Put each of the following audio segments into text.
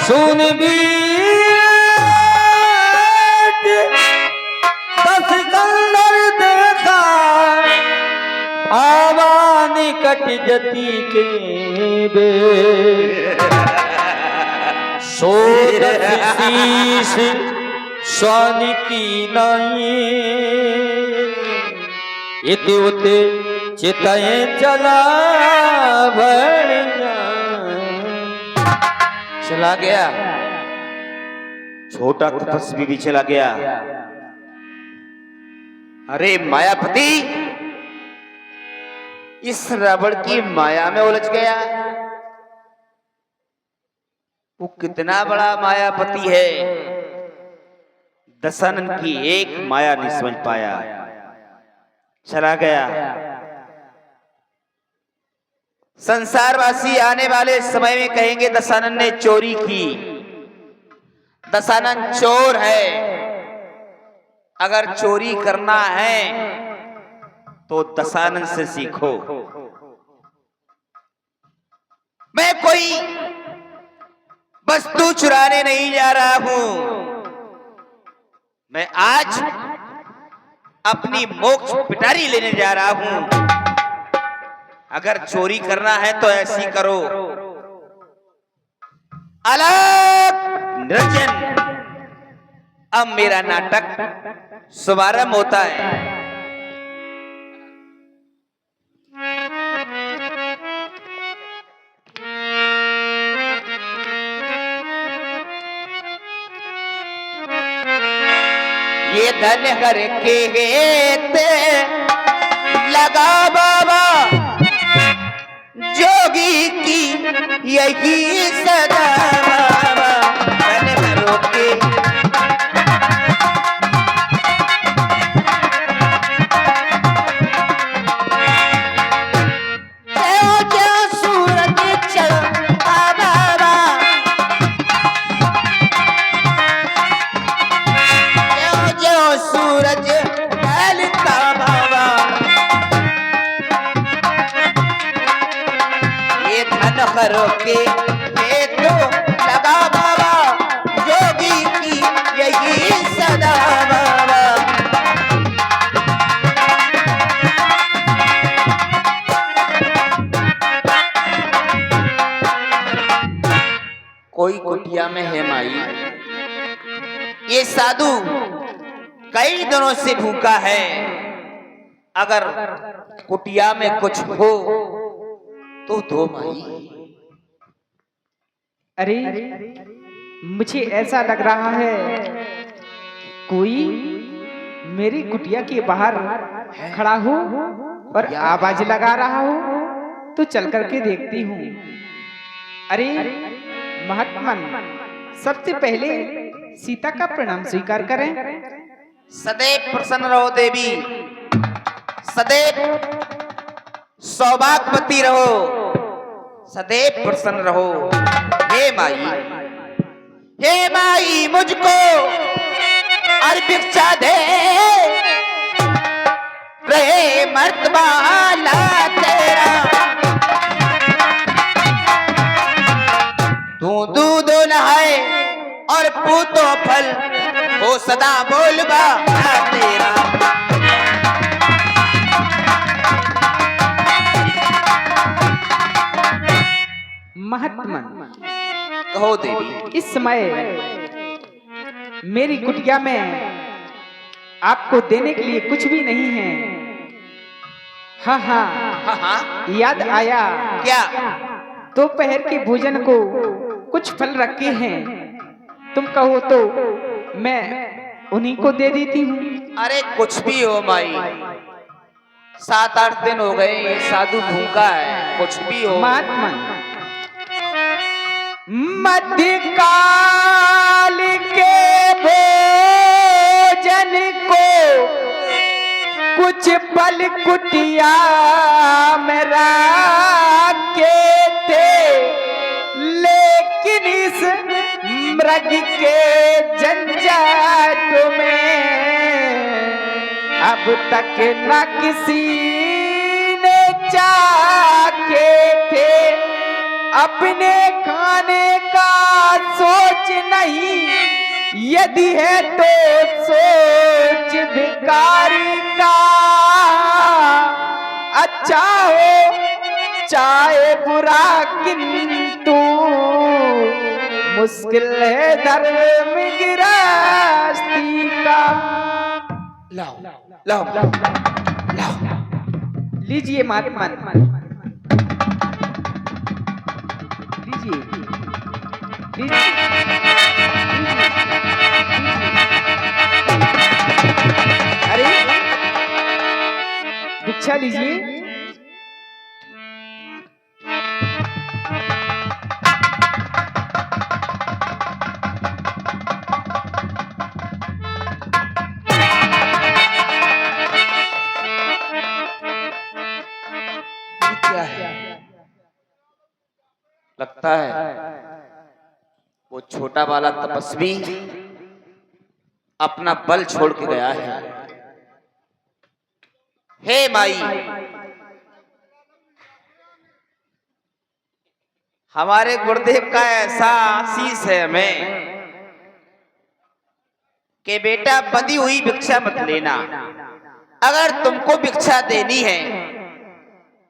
सुन भी बस कंदर देखा आवा निकट जती के बे सोरत शीश स्वान की नहीं इते उते चिताए चला भड़िया चला गया। छोटा तपस्वी भी चला गया। अरे मायापति इस रावण की माया में उलझ गया। वो कितना बड़ा मायापति है, दशानन की एक माया नहीं समझ पाया, चला गया। संसारवासी आने वाले समय में कहेंगे दशानन ने चोरी की। दशानन चोर है। अगर चोरी करना है तो दशानन से सीखो। मैं कोई वस्तु चुराने नहीं जा रहा हूं। मैं आज अपनी मोक्ष पिटारी लेने जा रहा हूं। अगर चोरी करना है तो ऐसी करो। अलग निरंजन, अब मेरा नाटक शुभारंभ होता है। ये धन हर के गेते लगा बाबा जोगी की यही सदा बाबा धन हरों के। के तो लगा बाबा जोगी की यही सदा बाबा। कोई कुटिया में है माई। ये साधु कई दिनों से भूखा है। अगर कुटिया में कुछ हो तो दो माई। अरे मुझे ऐसा लग रहा है कोई मेरी कुटिया के बाहर खड़ा हो और आवाज लगा रहा हो, तो चल करके देखती हूँ। अरे महात्मन, सबसे पहले सीता का प्रणाम स्वीकार करें। सदैव प्रसन्न रहो देवी, सदैव सौभाग्यवती रहो, सदैव प्रसन्न रहो। हे माई मुझको और भिक्षा दे रहे मर्तबाला तेरा। तू दूध नहाए और पूतो फल हो सदा बोलबा तेरा। महात्मन, कहो देवी। इस समय मेरी कुटिया में आपको देने के लिए कुछ भी नहीं है। हाँ हाँ, याद आया। क्या? दोपहर के भोजन को कुछ फल रखे हैं, तुम कहो तो मैं उन्हीं को दे देती हूँ। अरे कुछ भी हो माई, 7-8 दिन हो गए ये साधु भूखा है, कुछ भी हो। महात्मन, मध्यकाल के भोजन को कुछ पल कुटिया में रखे थे, लेकिन इस मृग के झंझट में अब तक न किसी ने चाखे थे अपने खाने का सोच यदि है तो सोच भिखारी का, अच्छा हो चाहे बुरा किंतु मुश्किल है धर्म गृहस्थी का। लाओ लाओ लाओ लाओ, लीजिए महात्मा, लीजिए लीजिए, अरे भिक्षा लीजिए। क्या है? लगता है वो छोटा वाला तपस्वी अपना बल छोड़ के गया है। हे माई, हमारे गुरुदेव का ऐसा आशीष है हमें कि बेटा बंधी हुई भिक्षा मत लेना। अगर तुमको भिक्षा देनी है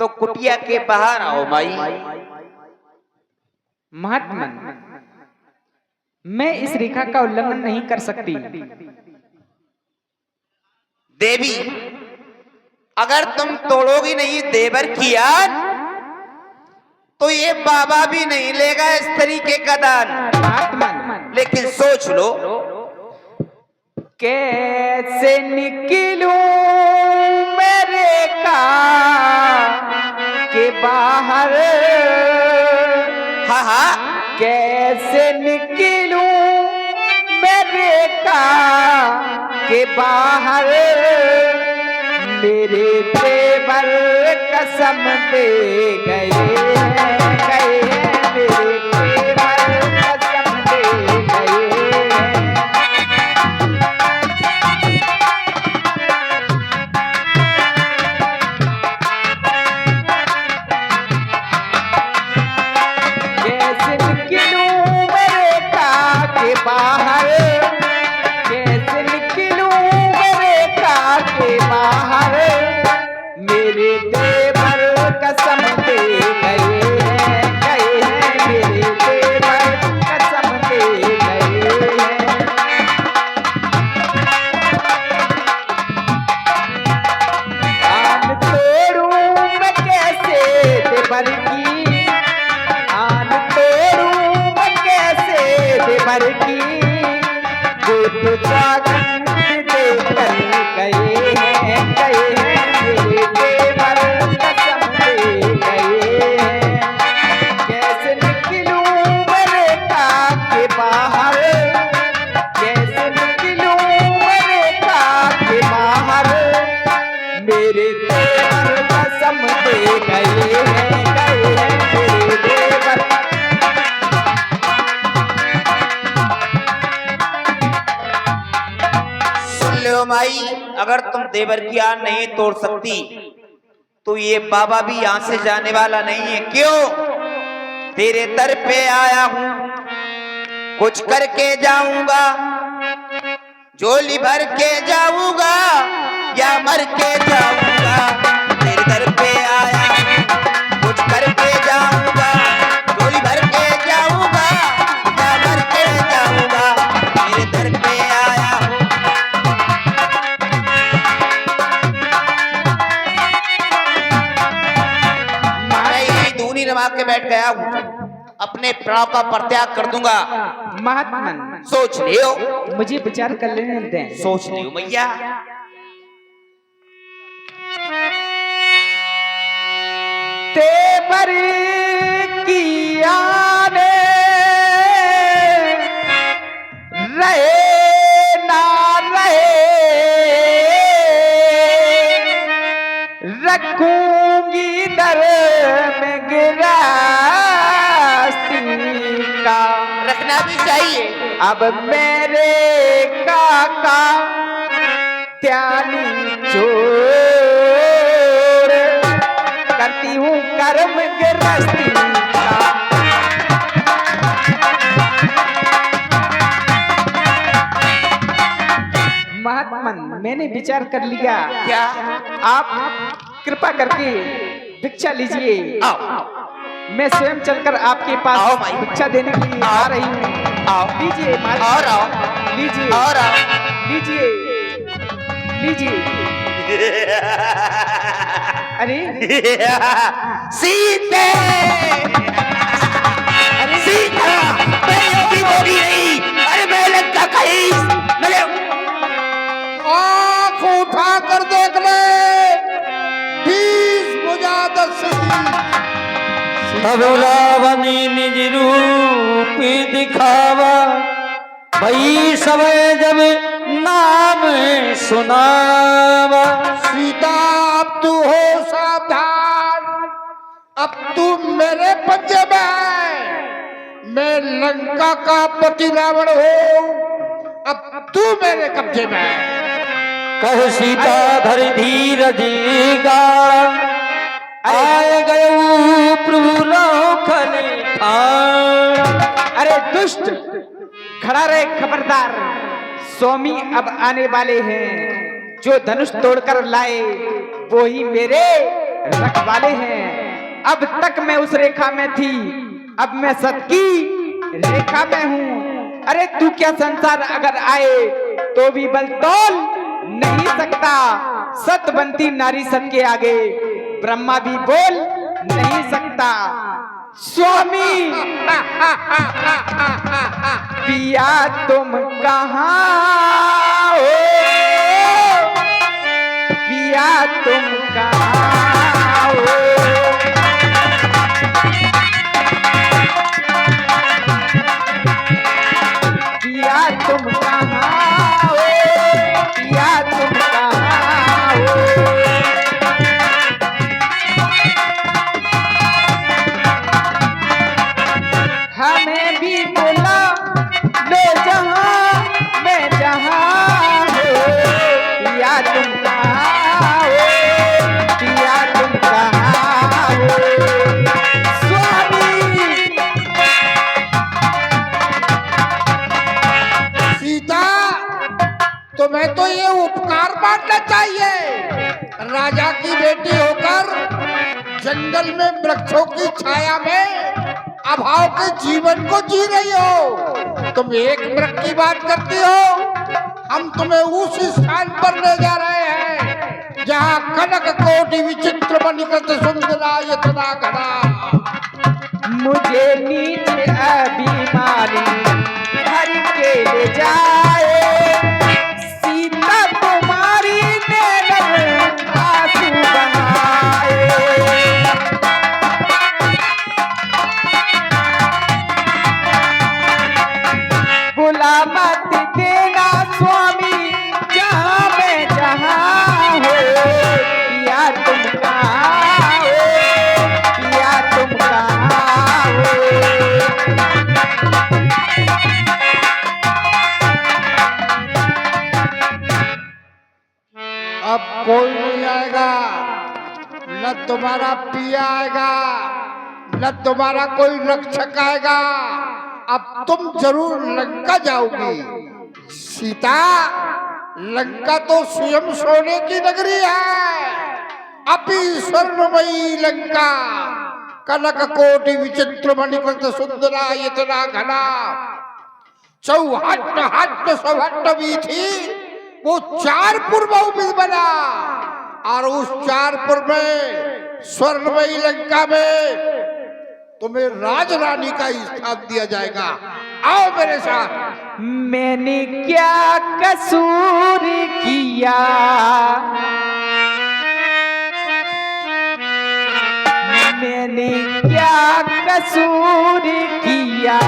तो कुटिया के बाहर आओ माई। महात्मा, मैं इस रेखा का उल्लंघन नहीं कर सकती। देवी, अगर तुम तोड़ोगी नहीं देवर की याद तो ये बाबा भी नहीं लेगा इस तरीके का दान। महात्मा, लेकिन सोच लो, कैसे निकलूं मेरे का के बाहर, हाँ हाँ, कैसे निकलूं मेरे का के बाहर, मेरे देवर कसम दे गए हैं, गए हैं, मेरे देवर कसम दे गए हैं। कैसे निकलूं मेरे का के बाहर, कैसे निकलूं मेरे का के बाहर, मेरे देवर कसम दे गए हैं, गए हैं, मेरे देवर कसम दे गए हैं। आन तोड़ूं मैं कैसे देवर की, आन तोड़ूं मैं कैसे देवर की, वो तो जागन देकर गए हैं, गए हैं, मेरे देवर कसम दे गए हैं। कैसे निकलूं मेरे का के बाहर, कैसे निकलूं मेरे का के बाहर, मेरे देवर कसम दे गए हैं, गए हैं, मेरे देवर। सुन लो माई, अगर तुम देवर की आन नहीं तोड़ सकती तो ये बाबा भी यहां से जाने वाला नहीं है। क्यों? तेरे दर पे आया हूं, कुछ करके जाऊंगा, झोली भर के जाऊंगा या मर के जाऊंगा। तेरे दर पे आया हूं, कुछ करके जाऊंगा, झोली भर के जाऊंगा या मर के जाऊंगा। तेरे दर पे आया हूं, मैं दूनी रमा के बैठ गया हूं, अपने प्राण का परित्याग कर दूंगा। महात्मा, सोच लियो, मुझे विचार कर लेने दें। सोच लियो मैया। देवर की आने रहे ना रहे, रखूंगी दर में गिरस्ती का। रखना भी चाहिए। अब मेरे काका त्यानी चोर, करती हूँ कर्म गृहस्थी का। मैंने विचार कर लिया। क्या? आप कृपा करके भिक्षा लीजिए। आओ मैं स्वयं चलकर आपके आओ पास माई। भिक्षा देने के लिए आ रही हूँ। आओ लीजिए माई। और आओ लीजिए और आओ लीजिए लीजिए। अरे सीते अरे सीता मैं योगी बोली नहीं, अरे मैं लंका कहीं मेरे आँख उठा कर देख ले 20 भुजा 10 तबलावनी निज रूप दिखावा, भई सब जब नाम सुनावा। सीता अब तू हो सावधान, अब तू मेरे पंजे में है। मैं लंका का पति रावण हूँ, अब तू मेरे कब्जे में है। कह सीता धर धीरज गाड़ा, आए गए प्रभु राखल ठाण। अरे दुष्ट, खड़ा रहे खबरदार। स्वामी अब आने वाले हैं। जो धनुष तोड़कर लाए वो ही मेरे रखवाले हैं। अब तक मैं उस रेखा में थी, अब मैं सत की रेखा में हूँ। अरे तू क्या संसार अगर आए तो भी बल तोल नहीं सकता। सत बनती नारी सत के आगे, ब्रह्मा भी बोल नहीं सकता। स्वामी पिया तुम कहाँ हो, पिया तुम कहाँ हो। पिया तुम कहाँ हो, पिया तुम कहाँ हो। हमें भी बोला ले जहाँ मैं जहाँ हो। पिया तुम कहाँ हो, पिया तुम कहाँ हो। स्वामी सीता तुम्हें तो ये उपकार मानना चाहिए। राजा की बेटी होकर जंगल में वृक्षों की छाया में अभाव के जीवन को जी रही हो। तुम एक वृक्ष की बात करती हो। हम तुम्हें उस स्थान पर ले जा रहे हैं जहाँ कनक कोटि विचित्र मणिकृत सुंदरा यतना घना। मुझे नीचे अभिमानी हर के ले जाए। सीता तुम्हारी नैनन आंसू बहाए। बुला मत देना स्वामी जहाँ मैं जहाँ हो। पिया तुम कहाँ हो, पिया तुम कहाँ हो। अब कोई नहीं आएगा, न तुम्हारा पिया आएगा, न तुम्हारा कोई रक्षक आएगा। अब तुम जरूर लंका जाओगी। सीता, लंका तो स्वयं सोने की नगरी है। अभी स्वर्णमयी लंका, कनक कोटि विचित्र मणिकृत सुंदरा इतना घना। चौहट्ट हट्ट सौहट्ट भी थी, वो 4 पुर बहुविध बना। और उस 4 पुर में स्वर्णमयी लंका में तुम्हें राजरानी का स्थान दिया जाएगा। आओ मेरे साथ। मैंने क्या कसूर किया, मैंने क्या कसूर किया,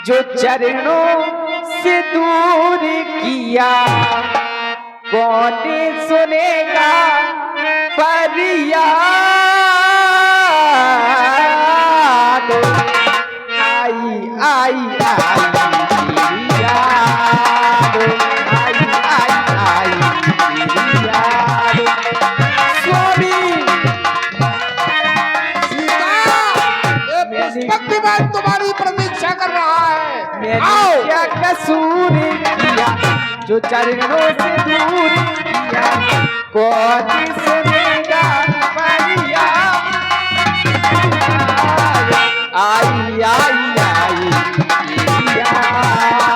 जो चरणों से दूर किया। कौन सुनेगा फरियाद, आई आई आई तेरी याद, आई आई आई तेरी याद। स्वामी सीता, ये पुष्पक विमान तुम्हारी प्रतीक्षा कर रहा है। मैंने आओ। क्या कसूर किया, जो चरणों से दूर किया कोटि से